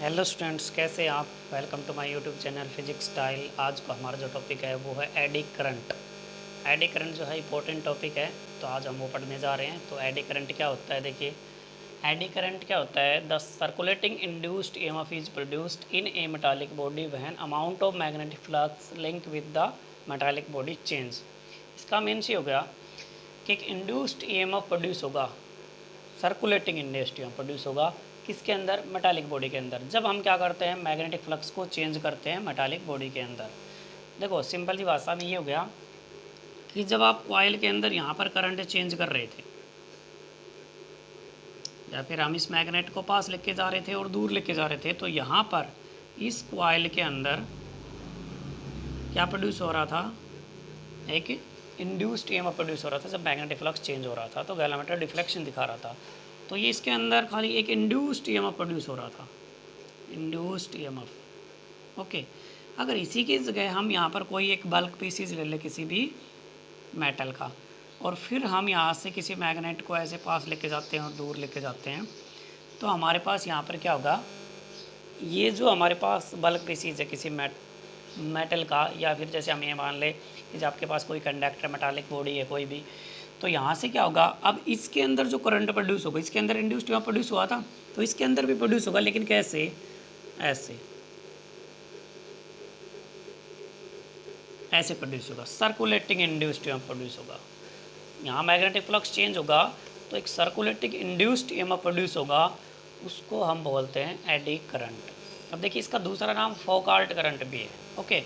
Hello students, कैसे आप। Welcome to my YouTube channel physics style. आज का हमारा जो टॉपिक है वो है एडी करंट। एडी करंट जो है इंपॉर्टेंट टॉपिक है, तो आज हम वो पढ़ने जा रहे हैं। तो एडी करंट क्या होता है, देखिए एडी करंट क्या होता है। The circulating induced EMF is produced in A metallic body when amount of magnetic flux link with the metallic body change. इसका मीन्स ये हो गया कि एक इंड्यूस्ड ईएमएफ प्रोड्यूस होगा, सर्कुलेटिंग इंड्यूस्ड ईएमएफ प्रोड्यूस होगा किसके अंदर, मेटालिक बॉडी के अंदर। जब हम क्या करते हैं, मैग्नेटिक फ्लक्स को चेंज करते हैं मेटालिक बॉडी के अंदर। देखो सिंपल सी भाषा में ये हो गया कि जब आप कॉइल के अंदर यहाँ पर करंट चेंज कर रहे थे, या फिर हम इस मैग्नेट को पास लेके जा रहे थे और दूर लेके जा रहे थे, तो यहाँ पर इस कॉइल के अंदर क्या प्रोड्यूस हो रहा था, एक इंड्यूस्ड ईएमएफ प्रोड्यूस हो रहा था जब मैग्नेटिक फ्लक्स चेंज हो रहा था। तो गैलोमीटर डिफ्लेक्शन दिखा रहा था, तो ये इसके अंदर खाली एक इंड्यूस्ड ईएमएफ प्रोड्यूस हो रहा था, इंड्यूस्ड ईएमएफ। ओके, अगर इसी की जगह हम यहाँ पर कोई एक बल्क पीसीज ले लें किसी भी मेटल का, और फिर हम यहाँ से किसी मैग्नेट को ऐसे पास लेके जाते हैं और दूर लेके जाते हैं, तो हमारे पास यहाँ पर क्या होगा, ये जो हमारे पास बल्क पीसीज है किसी मेटल का, या फिर जैसे हम ये मान लें कि जब आपके पास कोई कंडक्टर मेटालिक बॉडी है कोई भी, तो यहाँ से क्या होगा, अब इसके अंदर जो करंट प्रोड्यूस होगा, इसके अंदर इंड्यूस्ड यहाँ प्रोड्यूस हुआ था, तो इसके अंदर भी प्रोड्यूस होगा, लेकिन कैसे, ऐसे ऐसे प्रोड्यूस होगा, सर्कुलेटिंग इंड्यूस्ड ईएमएफ प्रोड्यूस होगा। यहाँ मैग्नेटिक फ्लक्स चेंज होगा तो एक सर्कुलेटिंग इंड्यूस्ड ईएमएफ प्रोड्यूस होगा, उसको हम बोलते हैं एडी करंट। अब देखिए इसका दूसरा नाम फोकाल्ट करंट भी है। ओके,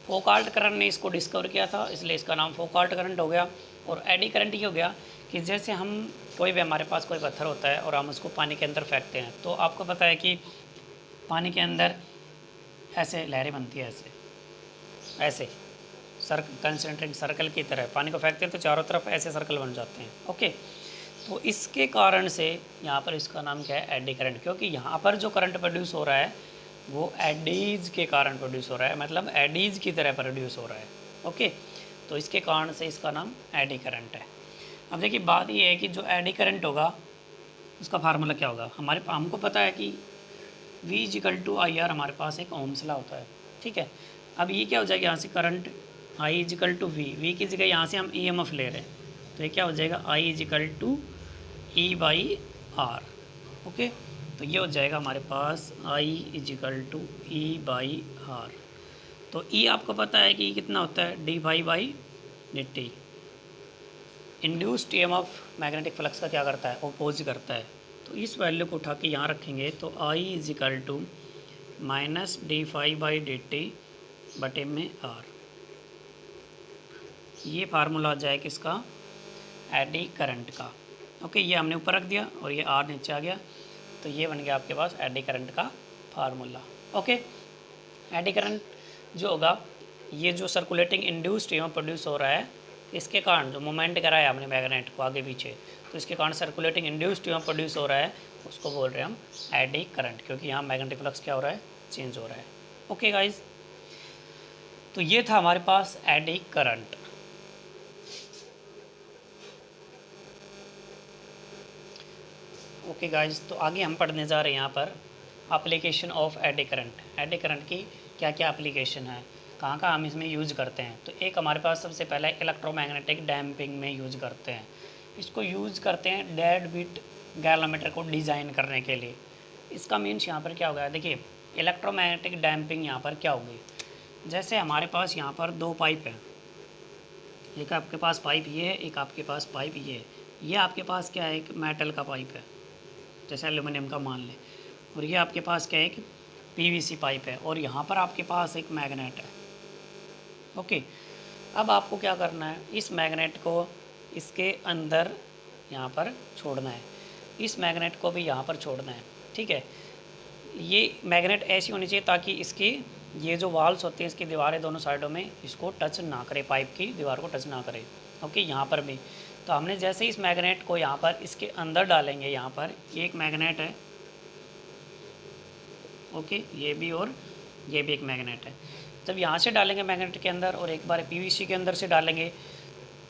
फोकाल्ट करंट ने इसको डिस्कवर किया था, इसलिए इसका नाम फोकाल्ट करंट हो गया। और एडी करंट ये हो गया कि जैसे हम कोई भी, हमारे पास कोई पत्थर होता है और हम उसको पानी के अंदर फेंकते हैं, तो आपको पता है कि पानी के अंदर ऐसे लहरें बनती है, ऐसे ऐसे कंसंट्रिक सर्कल की तरह पानी को फेंकते हैं तो चारों तरफ ऐसे सर्कल बन जाते हैं। ओके, तो इसके कारण से यहाँ पर इसका नाम क्या है, एडी करंट, क्योंकि यहाँ पर जो करंट प्रोड्यूस हो रहा है वो एडीज के कारण प्रोड्यूस हो रहा है, मतलब एडीज की तरह प्रोड्यूस हो रहा है। ओके, तो इसके कारण से इसका नाम एडी करंट है। अब देखिए बात ये है कि जो एडी करंट होगा उसका फार्मूला क्या होगा, हमको पता है कि V=IR, हमारे पास एक ओम्स लॉ होता है। ठीक है, अब ये क्या हो जाएगा, यहाँ से करंट I=V की जगह यहाँ से हम EMF ले रहे हैं, तो ये क्या हो जाएगा, I=E/R। ओके, तो ये हो जाएगा हमारे पास I=E/R। तो E आपको पता है कि कितना होता है, dφ/dt। Induced EMF magnetic flux का क्या करता है, ओपोज करता है। तो इस वैल्यू को उठा के यहाँ रखेंगे तो I=-dφ/dt बटे में R। ये फार्मूला आ जाए किसका, एडी करंट का। ओके, ये हमने ऊपर रख दिया और ये R नीचे आ गया, तो ये बन गया आपके पास एडी करंट का फार्मूला। ओके, एडी करंट जो होगा, ये जो सर्कुलेटिंग इंड्यूस्ड ईएमएफ प्रोड्यूस हो रहा है, इसके कारण जो मोमेंट कराया हमने मैग्नेट को आगे पीछे, तो इसके कारण सर्कुलेटिंग इंड्यूस्ड ईएमएफ प्रोड्यूस हो रहा है, उसको बोल रहे हैं हम एडी करंट, क्योंकि यहाँ मैग्नेटिक फ्लक्स क्या हो रहा है, चेंज हो रहा है। ओके गाइज, तो ये था हमारे पास एडी करंट। ओके गाइज, तो आगे हम पढ़ने जा रहे हैं यहाँ पर application of eddy current. Eddy current की क्या क्या एप्लीकेशन है, कहाँ कहाँ हम इसमें यूज़ करते हैं। तो एक हमारे पास सबसे पहला इलेक्ट्रोमैग्नेटिक डैम्पिंग में यूज़ करते हैं। इसको यूज़ करते हैं डेड बीट गैलोमीटर को डिज़ाइन करने के लिए। इसका मीन्स यहाँ पर क्या हो गया, देखिए इलेक्ट्रोमैग्नेटिक डैम्पिंग यहाँ पर क्या होगी, जैसे हमारे पास यहाँ पर दो पाइप हैं, एक आपके पास पाइप ये है, एक आपके पास पाइप ये है। ये आपके पास क्या है, एक मेटल का पाइप है, जैसे एल्यूमिनियम का मान लें, और ये आपके पास क्या है, एक पीवीसी पाइप है, और यहाँ पर आपके पास एक मैग्नेट है। ओके, अब आपको क्या करना है, इस मैग्नेट को इसके अंदर यहाँ पर छोड़ना है, इस मैग्नेट को भी यहाँ पर छोड़ना है। ठीक है, ये मैग्नेट ऐसी होनी चाहिए ताकि इसकी ये जो वाल्स होती हैं, इसकी दीवारें दोनों साइडों में इसको टच ना करे, पाइप की दीवार को टच ना करे। ओके, यहाँ पर भी तो हमने जैसे इस मैग्नेट को यहाँ पर इसके अंदर डालेंगे, यहाँ पर ये एक मैग्नेट है। ओके, ये भी और ये भी एक मैग्नेट है। जब यहाँ से डालेंगे मैग्नेट के अंदर और एक बार पीवीसी के अंदर से डालेंगे,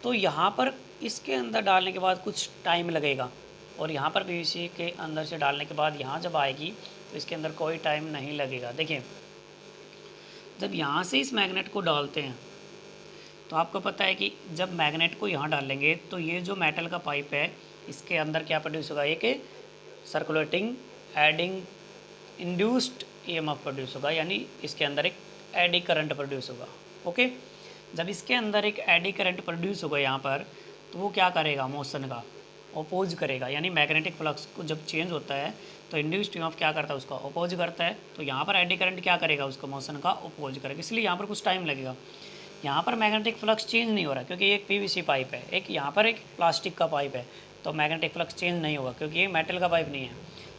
तो यहाँ पर इसके अंदर डालने के बाद कुछ टाइम लगेगा, और यहाँ पर पीवीसी के अंदर से डालने के बाद यहाँ जब आएगी तो इसके अंदर कोई टाइम नहीं लगेगा। देखिए जब यहाँ से इस मैग्नेट को डालते हैं तो आपको पता है कि जब मैग्नेट को यहाँ डालेंगे तो ये जो मेटल का पाइप है इसके अंदर क्या प्रोड्यूस होगा, एक circulating adding induced EMF produce होगा, यानी इसके अंदर एक एडी करंट प्रोड्यूस होगा। ओके, जब इसके अंदर एक एडी करंट प्रोड्यूस होगा यहाँ पर, तो वो क्या करेगा, मोशन का अपोज करेगा, यानी मैग्नेटिक फ्लक्स को जब चेंज होता है तो इंड्यूस्ड ईएमएफ क्या करता है, उसका अपोज करता है। तो यहाँ पर एडी करंट क्या करेगा, उसका मोशन का अपोज करेगा, इसलिए यहाँ पर कुछ टाइम लगेगा। यहाँ पर मैग्नेटिक फ्लक्स चेंज नहीं हो रहा क्योंकि ये एक पीवीसी पाइप है, एक यहाँ पर एक प्लास्टिक का पाइप है, तो मैग्नेटिक फ्लक्स चेंज नहीं होगा क्योंकि ये मेटल का पाइप नहीं है।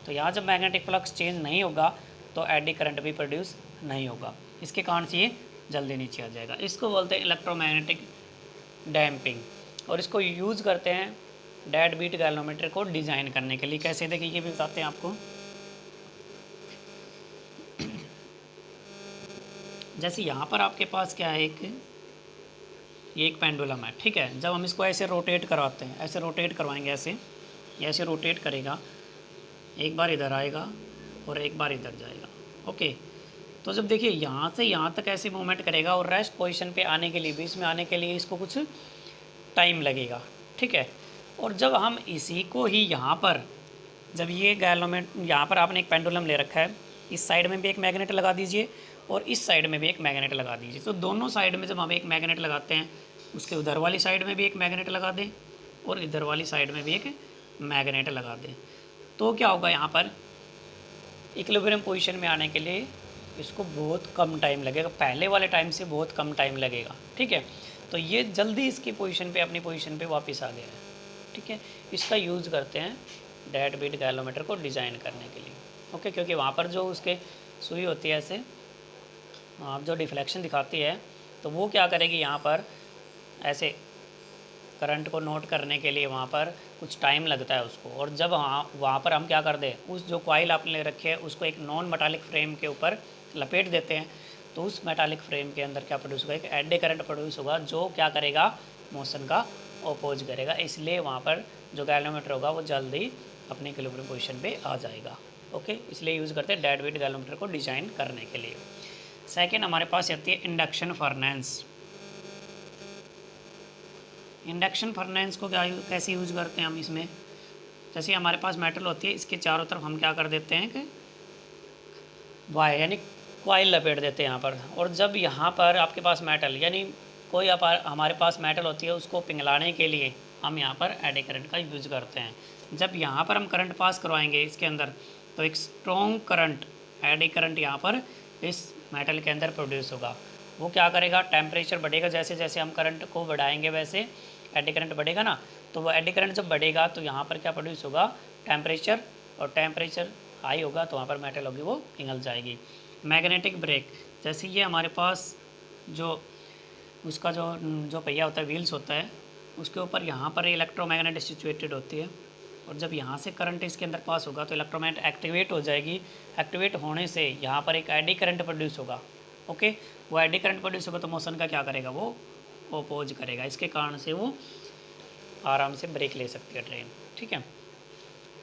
तो यहाँ जब मैग्नेटिक फ्लक्स चेंज नहीं होगा तो एडी करंट भी प्रोड्यूस नहीं होगा, इसके कारण से ये जल्दी नीचे आ जाएगा। इसको बोलते हैं इलेक्ट्रोमैग्नेटिक डैम्पिंग, और इसको यूज़ करते हैं डेड बीट गैल्वेनोमीटर को डिज़ाइन करने के लिए। कैसे, देखिए ये भी बताते हैं आपको। जैसे यहाँ पर आपके पास क्या है, ये एक पेंडुलम है, ठीक है। जब हम इसको ऐसे रोटेट करवाते हैं, ऐसे रोटेट करवाएंगे, ऐसे रोटेट करेगा, एक बार इधर आएगा और एक बार इधर जाएगा। ओके, तो जब देखिए यहाँ से यहाँ तक ऐसे मूवमेंट करेगा और रेस्ट पोजीशन पे आने के लिए, बीच में आने के लिए इसको कुछ टाइम लगेगा, ठीक है। और जब हम इसी को ही यहाँ पर, जब ये गैल्वेनोमीटर, यहाँ पर आपने एक पेंडुलम ले रखा है, इस साइड में भी एक मैग्नेट लगा दीजिए और इस साइड में भी एक मैग्नेट लगा दीजिए। तो दोनों साइड में जब हम एक मैग्नेट लगाते हैं, उसके उधर वाली साइड में भी एक मैग्नेट लगा दें और इधर वाली साइड में भी एक मैग्नेट लगा दें, तो क्या होगा, यहाँ पर इक्विलिब्रियम पोजीशन में आने के लिए इसको बहुत कम टाइम लगेगा, पहले वाले टाइम से बहुत कम टाइम लगेगा, ठीक है। तो ये जल्दी इसकी पोजीशन पे, अपनी पोजीशन पे वापस आ गया है, ठीक है। इसका यूज़ करते हैं डेड बीट गैल्वेनोमीटर को डिज़ाइन करने के लिए। ओके, क्योंकि वहाँ पर जो उसके सुई होती है, ऐसे आप जो डिफ्लेक्शन दिखाती है, तो वो क्या करेगी, यहाँ पर ऐसे करंट को नोट करने के लिए वहाँ पर कुछ टाइम लगता है उसको। और जब वहाँ पर हम क्या कर दें, उस जो कॉइल आपने ले रखी है उसको एक नॉन मेटालिक फ्रेम के ऊपर लपेट देते हैं, तो उस मेटालिक फ्रेम के अंदर क्या प्रोड्यूस होगा, एक एडी करंट प्रोड्यूस होगा, जो क्या करेगा, मोशन का अपोज करेगा। इसलिए वहाँ पर जो गैल्वेनोमीटर होगा वो जल्दी अपने इक्विलिब्रियम पोजीशन पे आ जाएगा। ओके, इसलिए यूज़ करते हैं डेड वेट गैल्वेनोमीटर को डिज़ाइन करने के लिए। सेकेंड हमारे पास आती है इंडक्शन फर्नेंस। इंडक्शन फर्नेंस को कैसे यूज़ करते हैं हम इसमें, जैसे हमारे पास मेटल होती है, इसके चारों तरफ हम क्या कर देते हैं कि वायर यानी कॉइल लपेट देते हैं यहाँ पर। और जब यहाँ पर आपके पास मेटल यानी कोई हमारे पास मेटल होती है, उसको पिघलाने के लिए हम यहाँ पर एडी करंट का यूज़ करते हैं। जब यहाँ पर हम करंट पास करवाएंगे इसके अंदर, तो एक स्ट्रॉन्ग करंट, एडी करंट यहाँ पर इस मेटल के अंदर प्रोड्यूस होगा। वो क्या करेगा, टेम्परेचर बढ़ेगा, जैसे जैसे हम करंट को बढ़ाएंगे वैसे एडी करंट बढ़ेगा ना, तो वो एडी करंट जब बढ़ेगा तो यहाँ पर क्या प्रोड्यूस होगा, टेम्परेचर, और टेम्परेचर हाई होगा तो वहाँ पर मेटल होगी वो पिघल जाएगी। मैग्नेटिक ब्रेक, जैसे ये हमारे पास जो उसका जो पहिया होता है, व्हील्स होता है, उसके ऊपर यहाँ पर इलेक्ट्रोमैग्नेट सिचुएटेड होती है, और जब यहाँ से करंट इसके अंदर पास होगा तो इलेक्ट्रोमैग्नेट एक्टिवेट हो जाएगी। एक्टिवेट होने से यहाँ पर एक एडी करंट प्रोड्यूस होगा। ओके, वो एडी करंट प्रोड्यूस होगा तो मोशन का क्या करेगा, वो अपोज करेगा। इसके कारण से वो आराम से ब्रेक ले सकती है ट्रेन, ठीक है।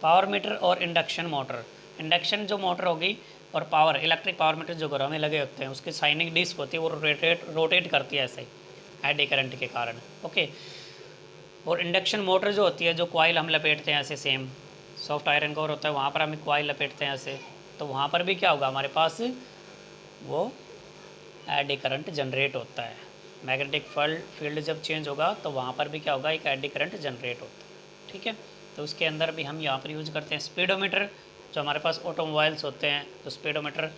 पावर मीटर और इंडक्शन मोटर, इंडक्शन जो मोटर होगी और पावर इलेक्ट्रिक पावर मीटर जो घरों में लगे होते हैं, उसके साइनिंग डिस्क होती है, वो रोटेट करती है ऐसे एडी करंट के कारण। ओके, और इंडक्शन मोटर जो होती है, जो कॉइल हम लपेटते हैं ऐसे, सेम सॉफ्ट आयरन कोर होता है, वहाँ पर हम कॉइल लपेटते हैं ऐसे, तो वहाँ पर भी क्या होगा, हमारे पास वो एडी करंट जनरेट होता है। मैग्नेटिक फील्ड जब चेंज होगा तो वहाँ पर भी क्या होगा, एक एडी करंट जनरेट होता है, ठीक है। तो उसके अंदर भी हम यहाँ पर यूज़ करते हैं स्पीडोमीटर, जो हमारे पास ऑटोमोबाइल्स होते हैं, तो स्पीडोमीटर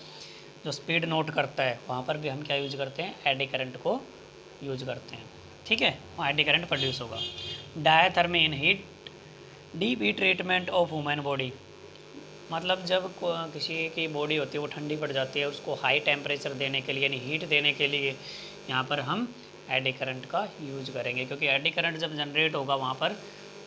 जो स्पीड नोट करता है, वहाँ पर भी हम क्या यूज करते हैं, एडी करंट को यूज करते हैं, ठीक है। वहाँ एडी करंट प्रोड्यूस होगा। Diathermy in heat deep heat treatment of human body, मतलब जब किसी की बॉडी होती है वो ठंडी पड़ जाती है, उसको हाई टेम्परेचर देने के लिए यानी हीट देने के लिए यहाँ पर हम एडी करंट का यूज करेंगे, क्योंकि एडी करंट जब जनरेट होगा वहाँ पर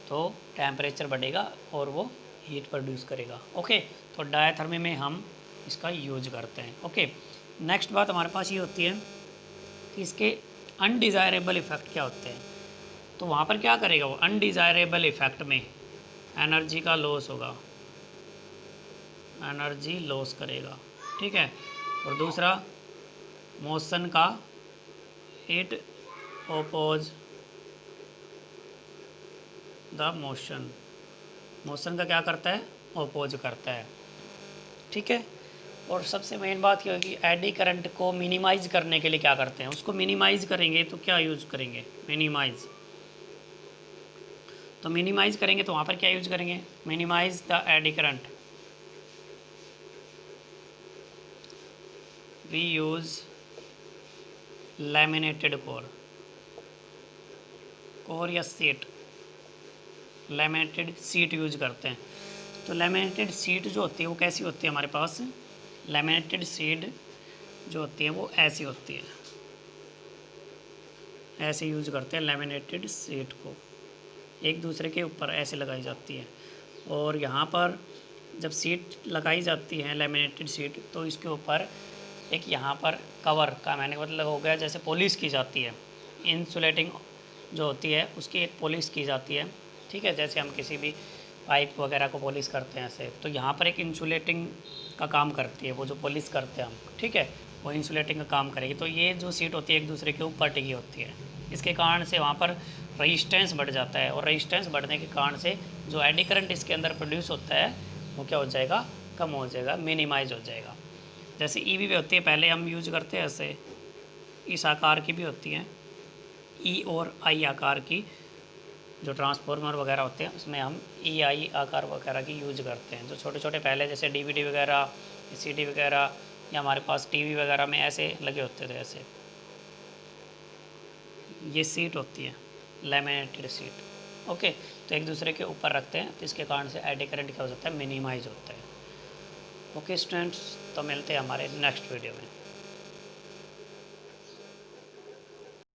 तो टेम्परेचर बढ़ेगा और वो हीट प्रोड्यूस करेगा। ओके, तो डायथर्मी में हम इसका यूज करते हैं। ओके, नेक्स्ट बात हमारे पास ये होती है कि इसके अनडिज़ायरेबल इफ़ेक्ट क्या होते हैं। तो वहाँ पर क्या करेगा वो, अनडिज़ायरेबल इफ़ेक्ट में एनर्जी का लॉस होगा, एनर्जी लॉस करेगा, ठीक है। और दूसरा मोशन का, it oppose the motion, motion का क्या करता है, ओपोज करता है, ठीक है। और सबसे मेन बात क्या होगी, एडी करंट को मिनिमाइज करने के लिए क्या करते हैं, उसको मिनिमाइज करेंगे तो क्या यूज करेंगे, मिनिमाइज। तो मिनिमाइज करेंगे तो वहाँ पर क्या यूज करेंगे, minimise the eddy current, we use laminated core, core या सीट, लैमिनेटेड सीट यूज करते हैं। तो लैमिनेटेड सीट जो होती है वो कैसी होती है हमारे पास, लैमिनेटेड सीट जो होती है वो ऐसी होती है, ऐसे यूज करते हैं लैमिनेटेड सीट को, एक दूसरे के ऊपर ऐसे लगाई जाती है। और यहाँ पर जब सीट लगाई जाती है लैमिनेटेड सीट, तो इसके ऊपर एक यहाँ पर कवर का मैंने मतलब हो गया, जैसे पॉलिश की जाती है, इंसुलेटिंग जो होती है उसकी एक पॉलिश की जाती है, ठीक है। जैसे हम किसी भी पाइप वगैरह को पॉलिश करते हैं ऐसे, तो यहाँ पर एक इंसुलेटिंग का काम करती है, वो जो पॉलिश करते हैं हम, ठीक है, वो इंसुलेटिंग का काम करेगी। तो ये जो सीट होती है एक दूसरे के ऊपर टिकी होती है, इसके कारण से वहाँ पर रजिस्टेंस बढ़ जाता है, और रजिस्टेंस बढ़ने के कारण से जो एडी करंट इसके अंदर प्रोड्यूस होता है वो क्या हो जाएगा, कम हो जाएगा, मिनिमाइज हो जाएगा। जैसे ईवी भी होती है, पहले हम यूज करते हैं ऐसे, इस आकार की भी होती हैं, ई और आई आकार की, जो ट्रांसफार्मर वगैरह होते हैं उसमें हम ई आई आकार वगैरह की यूज करते हैं। जो छोटे छोटे पहले जैसे डीवीडी वगैरह, सीडी वगैरह, या हमारे पास टीवी वगैरह में ऐसे लगे होते थे ऐसे, ये सीट होती है लैमिनेटेड सीट, ओके। तो एक दूसरे के ऊपर रखते हैं, तो इसके कारण से एडी करंट क्या हो जाता है, मिनिमाइज होता है। ओके स्टूडेंट्स, तो मिलते हैं हमारे नेक्स्ट वीडियो में।